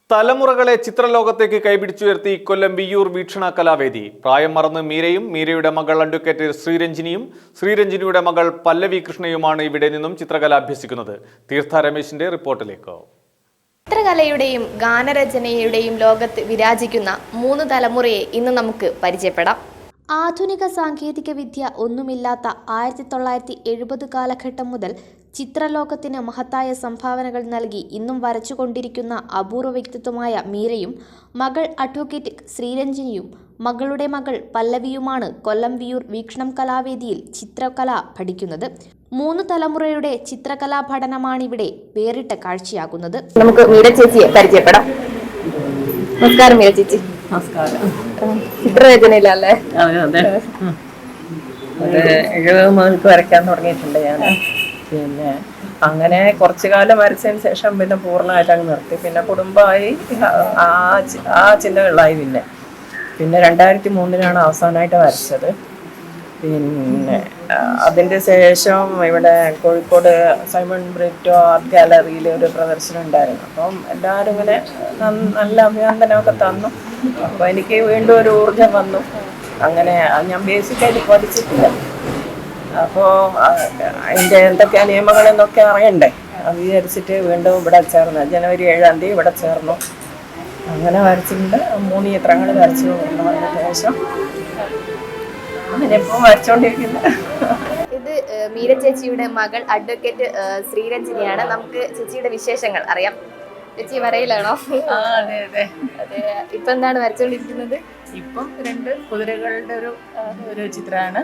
തലമുറകളെ ചിത്രലോകത്തേക്ക് കൈപിടിച്ചുയർത്തി കൊല്ലം വിയ്യൂർ വീക്ഷണ കലാവേദി. പ്രായം മറന്ന് മീരയും മീരയുടെ മകൾ അഡ്വക്കേറ്റ് ശ്രീരഞ്ജിനിയും ശ്രീരഞ്ജിനിയുടെ മകൾ പല്ലവി കൃഷ്ണയുമാണ് ഇവിടെ നിന്നും ചിത്രകല അഭ്യസിക്കുന്നത്. തീർത്ഥ രമേശിന്റെ റിപ്പോർട്ടിലേക്ക്. ചിത്രകലയുടെയും ഗാനരചനയുടെയും ലോകത്ത് വിരാജിക്കുന്ന 3 തലമുറയെ ഇന്ന് നമുക്ക് പരിചയപ്പെടാം. ആധുനിക സാങ്കേതിക വിദ്യ ഒന്നുമില്ലാത്ത 1970 കാലഘട്ടം മുതൽ ചിത്രലോകത്തിന് മഹത്തായ സംഭാവനകൾ നൽകി ഇന്നും വരച്ചുകൊണ്ടിരിക്കുന്ന അപൂർവ വ്യക്തിത്വമായ മീരയും മകൾ അഡ്വക്കേറ്റ് ശ്രീരഞ്ജിനിയും മകളുടെ മകൾ പല്ലവിയുമാണ് കൊല്ലം വിയ്യൂർ വീക്ഷണം കലാവേദിയിൽ ചിത്രകല പഠിക്കുന്നത്. 3 തലമുറയുടെ ചിത്രകലാ പഠനമാണിവിടെ വേറിട്ട കാഴ്ചയാകുന്നത്. നമുക്ക് മീര ചേച്ചിയെ പരിചയപ്പെടാം. നമസ്കാരം മീര ചേച്ചി. നമസ്കാരം. ചിത്രരചനയിലല്ലേ? അതെ. 70 മുതൽക്ക് വരയ്ക്കാൻ തുടങ്ങിയിട്ടുണ്ട് ഞാൻ. പിന്നെ അങ്ങനെ കുറച്ചു കാലം വരച്ചതിന് ശേഷം പിന്നെ പൂർണ്ണമായിട്ട് അങ്ങ് നിർത്തി. പിന്നെ കുടുംബമായി ആ ചിന്തകളിലായി. പിന്നെ 2003 അവസാനമായിട്ട് വരച്ചത്. പിന്നെ അതിൻ്റെ ശേഷം ഇവിടെ കോഴിക്കോട് സൈമൺ ബ്രിറ്റോ ആർട്ട് ഗാലറിയിൽ ഒരു പ്രദർശനം ഉണ്ടായിരുന്നു. അപ്പം എല്ലാവരും ഇങ്ങനെ നല്ല അഭിനന്ദനമൊക്കെ തന്നു. അപ്പോൾ എനിക്ക് വീണ്ടും ഒരു ഊർജം വന്നു. അങ്ങനെ ഞാൻ ബേസിക്കായിട്ട് പഠിച്ചിട്ടില്ല. അപ്പോൾ അതിൻ്റെ എന്തൊക്കെ നിയമങ്ങളെന്നൊക്കെ അറിയണ്ടേ, അത് വിചാരിച്ചിട്ട് വീണ്ടും ഇവിടെ ചേർന്നു. ജനുവരി 7 ഇവിടെ ചേർന്നു. അങ്ങനെ വരച്ചിട്ടുണ്ട്. 3 ചിത്രങ്ങൾ വരച്ചു. അതിന് ശേഷം അങ്ങനെയിപ്പോൾ വരച്ചുകൊണ്ടിരിക്കുന്നത്. ഇത് മീര ചേച്ചിയുടെ മകൾ അഡ്വക്കേറ്റ് ശ്രീരഞ്ജിനിയാണ്. നമുക്ക് ചേച്ചിയുടെ വിശേഷങ്ങൾ അറിയാം. ചേച്ചി വരയിലാണോ? അതെ അതെ അതെ. ഇപ്പൊ എന്താണ് വരച്ചുകൊണ്ടിരിക്കുന്നത്? ഇപ്പം 2 കുതിരകളുടെ ഒരു ചിത്രമാണ്.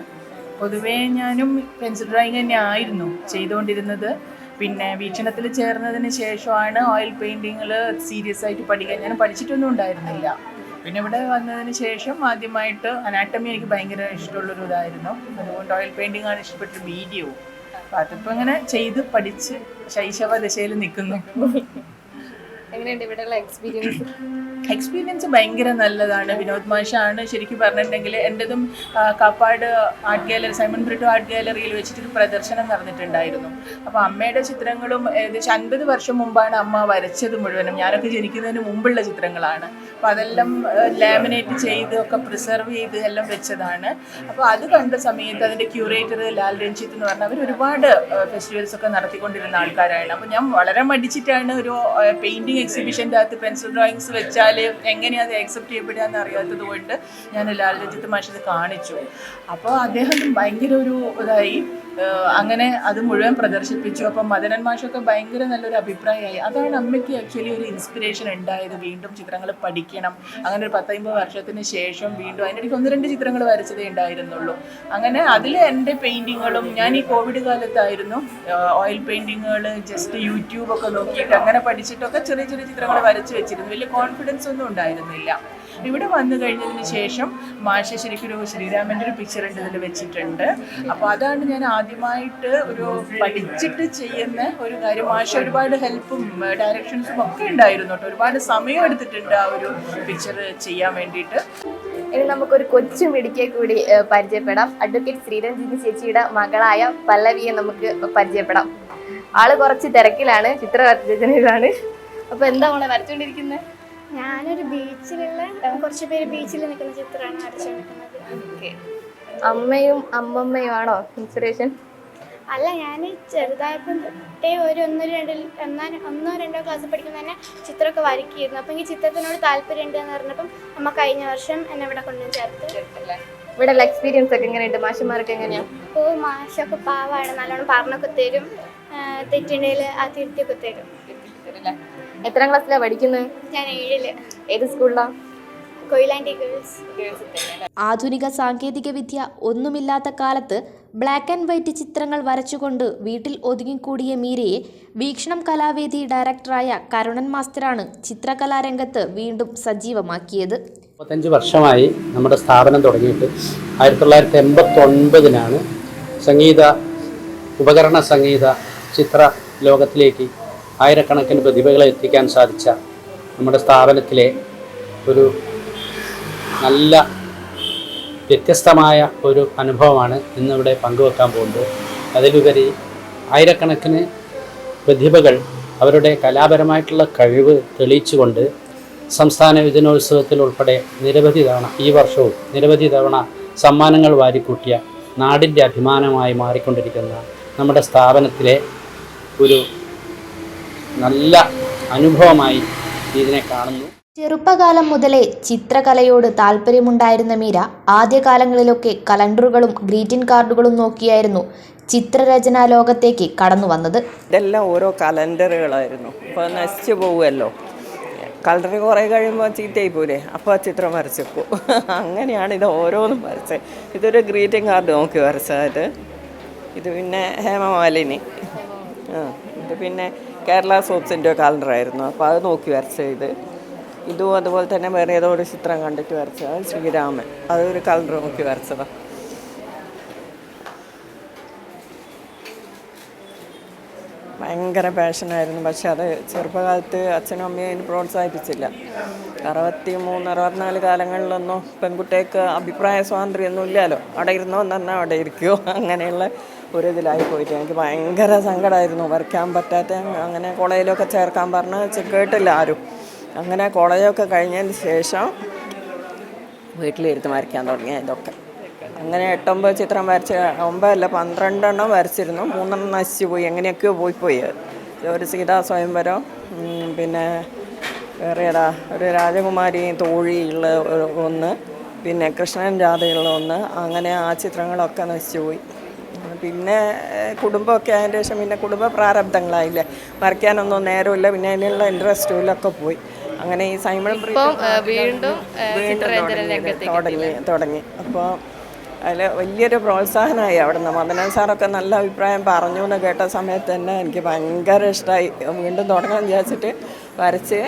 പൊതുവേ ഞാനും പെൻസിൽ ഡ്രോയിങ് തന്നെ ആയിരുന്നു ചെയ്തുകൊണ്ടിരുന്നത്. പിന്നെ വീക്ഷണത്തിൽ ചേർന്നതിന് ശേഷമാണ് ഓയിൽ പെയിൻറ്റിങ്ങൾ സീരിയസ് ആയിട്ട് പഠിക്കാൻ. ഞാൻ പഠിച്ചിട്ടൊന്നും ഉണ്ടായിരുന്നില്ല. പിന്നെ ഇവിടെ വന്നതിന് ശേഷം ആദ്യമായിട്ട് അനാട്ടമി എനിക്ക് ഭയങ്കര ഇഷ്ടമുള്ളൊരു ഇതായിരുന്നു. അതുകൊണ്ട് ഓയിൽ പെയിൻറ്റിംഗ് ആണ് ഇഷ്ടപ്പെട്ടൊരു മീഡിയവും. അപ്പം അതിപ്പോൾ ഇങ്ങനെ ചെയ്ത് പഠിച്ച് ശൈശവ ദശയിൽ നിൽക്കുന്നു. എങ്ങനെയുണ്ട് ഇവിടെയുള്ള എക്സ്പീരിയൻസ് ഭയങ്കര നല്ലതാണ്. വിനോദ് മാഷാണ് ശരിക്കും പറഞ്ഞിട്ടുണ്ടെങ്കിൽ. എൻ്റെതും Kappad art gallery, Simon Britto art ഗാലറിയിൽ വെച്ചിട്ടൊരു പ്രദർശനം നടന്നിട്ടുണ്ടായിരുന്നു. അപ്പോൾ അമ്മയുടെ ചിത്രങ്ങളും ഏകദേശം 50 വർഷം മുമ്പാണ് അമ്മ വരച്ചത് മുഴുവനും. ഞാനൊക്കെ ജനിക്കുന്നതിന് മുമ്പുള്ള ചിത്രങ്ങളാണ്. അപ്പോൾ അതെല്ലാം ലാമിനേറ്റ് ചെയ്ത് ഒക്കെ പ്രിസർവ് ചെയ്ത് എല്ലാം വെച്ചതാണ്. അപ്പോൾ അത് കണ്ട സമയത്ത് അതിൻ്റെ ക്യൂറേറ്റർ ലാൽ രഞ്ജിത്ത് എന്ന് പറഞ്ഞാൽ അവർ ഒരുപാട് ഫെസ്റ്റിവൽസ് ഒക്കെ നടത്തിക്കൊണ്ടിരുന്ന ആൾക്കാരാണ്. അപ്പോൾ ഞാൻ വളരെ മടിച്ചിട്ടാണ് ഒരു പെയിൻറ്റിങ് എക്സിബിഷൻ്റെ അകത്ത് പെൻസിൽ ഡ്രോയിങ്സ് വെച്ചാൽ എങ്ങനെയാണ് അത് ആക്സെപ്റ്റ് ചെയ്യപ്പെടുക എന്നറിയാത്തത് കൊണ്ട് ഞാൻ ലാൽ രഞ്ജിത്ത് മാഷിത് കാണിച്ചു. അപ്പോൾ അദ്ദേഹം ഭയങ്കര ഒരു ഇതായി. അങ്ങനെ അത് മുഴുവൻ പ്രദർശിപ്പിച്ചു. അപ്പം മദനൻ മാഷൊക്കെ ഭയങ്കര നല്ലൊരു അഭിപ്രായമായി. അതാണ് അമ്മയ്ക്ക് ആക്ച്വലി ഒരു ഇൻസ്പിറേഷൻ ഉണ്ടായത്. വീണ്ടും ചിത്രങ്ങൾ പഠിക്കണം. അങ്ങനെ ഒരു 10-50 വർഷത്തിന് ശേഷം വീണ്ടും അതിൻ്റെ ഇടയ്ക്ക് 1-2 ചിത്രങ്ങൾ വരച്ചതേ ഉണ്ടായിരുന്നുള്ളൂ. അങ്ങനെ അതിൽ എൻ്റെ പെയിൻറ്റിങ്ങുകളും ഞാൻ ഈ കോവിഡ് കാലത്തായിരുന്നു ഓയിൽ പെയിൻറ്റിങ്ങുകൾ ജസ്റ്റ് യൂട്യൂബൊക്കെ നോക്കിയിട്ട് അങ്ങനെ പഠിച്ചിട്ടൊക്കെ ചെറിയ ചെറിയ ചിത്രങ്ങൾ വരച്ച് വെച്ചിരുന്നു. വലിയ കോൺഫിഡൻസ് ഒന്നും ഉണ്ടായിരുന്നില്ല. ഇവിടെ വന്നു കഴിഞ്ഞതിന് ശേഷം മാഷ ശരിക്കും ഒരു ശ്രീരാമൻ്റെ ഒരു പിക്ചർ ഉണ്ട് ഇതിൽ വെച്ചിട്ടുണ്ട്. അപ്പോൾ അതാണ് ഞാൻ ആദ്യമായിട്ട് ഒരു പഠിച്ചിട്ട് ചെയ്യുന്ന ഒരു കാര്യം. മാഷ ഒരുപാട് ഹെൽപ്പും ഡയറക്ഷൻസും ഒക്കെ ഉണ്ടായിരുന്നു കേട്ടോ. ഒരുപാട് സമയം എടുത്തിട്ടുണ്ട് ആ ഒരു പിക്ചർ ചെയ്യാൻ വേണ്ടിയിട്ട്. ഇനി നമുക്കൊരു കൊച്ചു മിടിക്കെ കൂടി പരിചയപ്പെടാം. അഡ്വക്കേറ്റ് ശ്രീരഞ്ജിനി ചേച്ചിയുടെ മകളായ പല്ലവിയെ നമുക്ക് പരിചയപ്പെടാം. ആള് കുറച്ച് തിരക്കിലാണ്, ചിത്രരചനയിലാണ്. അപ്പോൾ എന്താ മോളെ വരച്ചുകൊണ്ടിരിക്കുന്നത്? ഞാനൊരു ബീച്ചിലുള്ള കുറച്ച് പേര് ബീച്ചിൽ നിൽക്കുന്ന ചിത്രമാണ് വരച്ചുകൊണ്ടിരിക്കുന്നത്. അമ്മയും അമ്മമ്മയും ആണോ ഇൻസ്പിറേഷൻ? അല്ല, ഞാൻ ചെറുതായപ്പം തൊട്ടേ ഒരു 1-2 ക്ലാസ്സിൽ പഠിക്കുമ്പോൾ തന്നെ ചിത്രമൊക്കെ വരയ്ക്കായിരുന്നു. അപ്പം എനിക്ക് ചിത്രത്തിനോട് താല്പര്യമുണ്ട് എന്ന് പറഞ്ഞപ്പം അമ്മ കഴിഞ്ഞ വർഷം എന്നെ ഇവിടെ കൊണ്ടുവന്ന് ചേർത്ത്. ഇവിടെയുള്ള എക്സ്പീരിയൻസ് ഒക്കെ എങ്ങനെയുണ്ട്? മാഷന്മാരൊക്കെ എങ്ങനെയാണ്? അപ്പോൾ മാഷൊക്കെ പാവാണ്, നല്ലോണം പറഞ്ഞൊക്കെ തരും. തെറ്റുണ്ടെങ്കിൽ ആ തിരുത്തിയൊക്കെ തരും. എത്രാം ക്ലാസ്സിലാണ് പഠിക്കുന്നത്? ഞാൻ 7. ഏത് സ്കൂളിലാണ്? കൊയിലാണ്ടി ഗേൾസ്. ആധുനിക സാങ്കേതിക വിദ്യ ഒന്നുമില്ലാത്ത കാലത്ത് ബ്ലാക്ക് ആൻഡ് വൈറ്റ് ചിത്രങ്ങൾ വരച്ചുകൊണ്ട് വീട്ടിൽ ഒതുങ്ങിക്കൂടിയ മീരയെ വീക്ഷണം കലാവേദി ഡയറക്ടറായ കരുണൻ മാസ്റ്ററാണ് ചിത്രകലാരംഗത്ത് വീണ്ടും സജീവമാക്കിയത്. 35 വർഷമായി നമ്മുടെ സ്ഥാപനം തുടങ്ങിയിട്ട്. 1989 സംഗീത ഉപകരണ സംഗീത ചിത്ര ലോകത്തിലേക്ക് ആയിരക്കണക്കിന് പ്രതിഭകളെ എത്തിക്കാൻ സാധിച്ച നമ്മുടെ സ്ഥാപനത്തിലെ ഒരു നല്ല വ്യത്യസ്തമായ ഒരു അനുഭവമാണ് ഇന്നിവിടെ പങ്കുവെക്കാൻ പോകുന്നത്. അതിലുപരി ആയിരക്കണക്കിന് പ്രതിഭകൾ അവരുടെ കലാപരമായിട്ടുള്ള കഴിവ് തെളിയിച്ചുകൊണ്ട് സംസ്ഥാന യുവജനോത്സവത്തിൽ ഉൾപ്പെടെ നിരവധി തവണ ഈ വർഷവും നിരവധി തവണ സമ്മാനങ്ങൾ വാരിക്കൂട്ടിയ നാടിൻ്റെ അഭിമാനമായി മാറിക്കൊണ്ടിരിക്കുന്ന നമ്മുടെ സ്ഥാപനത്തിലെ ഒരു നല്ല അനുഭവമായി ഇതിനെ കാണുന്നു. ചെറുപ്പകാലം മുതലേ ചിത്രകലയോട് താല്പര്യമുണ്ടായിരുന്ന മീര ആദ്യകാലങ്ങളിലൊക്കെ കലണ്ടറുകളും ഗ്രീറ്റിംഗ് കാർഡുകളും നോക്കിയായിരുന്നു ചിത്രരചനാ ലോകത്തേക്ക് കടന്നു വന്നത്. ഇതെല്ലാം ഓരോ കലണ്ടറുകളായിരുന്നു. ഇപ്പോൾ നശിച്ചു പോവുമല്ലോ, കളർ കുറേ കഴിയുമ്പോൾ ചീത്തയായി പോരെ, അപ്പോൾ ചിത്രം വരച്ചപ്പോൾ അങ്ങനെയാണ് ഇത് ഓരോന്നും വരച്ചത്. ഇതൊരു ഗ്രീറ്റിംഗ് കാർഡ് നോക്കി വരച്ചത്. ഇത് പിന്നെ ഹേമമാലിനി, ഇത് പിന്നെ കേരള സോപ്സിൻ്റെ കാലണ്ടറായിരുന്നു, അപ്പോൾ അത് നോക്കി വരച്ചത്. ഇതും അതുപോലെ തന്നെ വേറെ ഏതോ ഒരു ചിത്രം കണ്ടിട്ട് വരച്ചത് ശ്രീരാമൻ, അതൊരു കാലണ്ടർ നോക്കി വരച്ചതാണ്. ഭയങ്കര പാഷനായിരുന്നു. പക്ഷെ അത് ചെറുപ്പകാലത്ത് അച്ഛനും അമ്മയും അതിന് പ്രോത്സാഹിപ്പിച്ചില്ല. 63-64 കാലങ്ങളിലൊന്നും പെൺകുട്ടികൾക്ക് അഭിപ്രായ സ്വാതന്ത്ര്യമൊന്നും ഇല്ലല്ലോ. അവിടെ ഇരുന്നോ എന്ന് പറഞ്ഞാൽ അവിടെ ഇരിക്കുമോ, അങ്ങനെയുള്ള ഒരു ഇതിലായി പോയിട്ട് എനിക്ക് ഭയങ്കര സങ്കടമായിരുന്നു. വരയ്ക്കാൻ പറ്റാത്ത, അങ്ങനെ കോളേജിലൊക്കെ ചേർക്കാൻ പറഞ്ഞ് കേട്ടില്ല ആരും. അങ്ങനെ കോളേജൊക്കെ കഴിഞ്ഞതിന് ശേഷം വീട്ടിലിരുന്ന് വരയ്ക്കാൻ തുടങ്ങിയ ഇതൊക്കെ. അങ്ങനെ 8-9 ചിത്രം വരച്ച്, 9 അല്ല 12 വരച്ചിരുന്നു. 3 നശിച്ചു പോയി, എങ്ങനെയൊക്കെയോ പോയി. ഒരു സീതാ സ്വയംവരം, പിന്നെ വേറെ ഏതാ ഒരു രാജകുമാരി തോഴിയുള്ള ഒന്ന്, പിന്നെ കൃഷ്ണൻ രാധയുള്ള ഒന്ന്, അങ്ങനെ ആ ചിത്രങ്ങളൊക്കെ നശിച്ചു പോയി. പിന്നെ കുടുംബമൊക്കെ അതിൻ്റെ ശേഷം പിന്നെ കുടുംബ പ്രാരബ്ധങ്ങളായില്ലേ, വരയ്ക്കാനൊന്നും നേരമില്ല, പിന്നെ അതിനുള്ള ഇൻട്രസ്റ്റുകളൊക്കെ പോയി. അങ്ങനെ ഈ സൈമൺ വീണ്ടും തുടങ്ങി. അപ്പോൾ അതിൽ വലിയൊരു പ്രോത്സാഹനമായി. അവിടെ നിന്ന് മദനൻ സാറൊക്കെ നല്ല അഭിപ്രായം പറഞ്ഞു എന്ന് കേട്ട സമയത്ത് തന്നെ എനിക്ക് ഭയങ്കര ഇഷ്ടമായി. വീണ്ടും തുടങ്ങാൻ വിചാരിച്ചിട്ട് വരച്ച്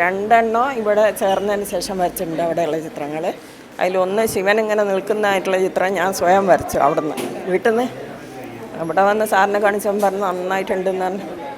2 ഇവിടെ ചേർന്നതിന് ശേഷം വരച്ചിട്ടുണ്ട് അവിടെയുള്ള ചിത്രങ്ങൾ. അതിലൊന്ന് ശിവൻ ഇങ്ങനെ നിൽക്കുന്നതായിട്ടുള്ള ചിത്രം ഞാൻ സ്വയം വരച്ചു അവിടെ നിന്ന്, വീട്ടിൽ നിന്ന്. അവിടെ വന്ന് സാറിനെ കാണിച്ചപ്പോൾ പറഞ്ഞു നന്നായിട്ടുണ്ടെന്ന് പറഞ്ഞു.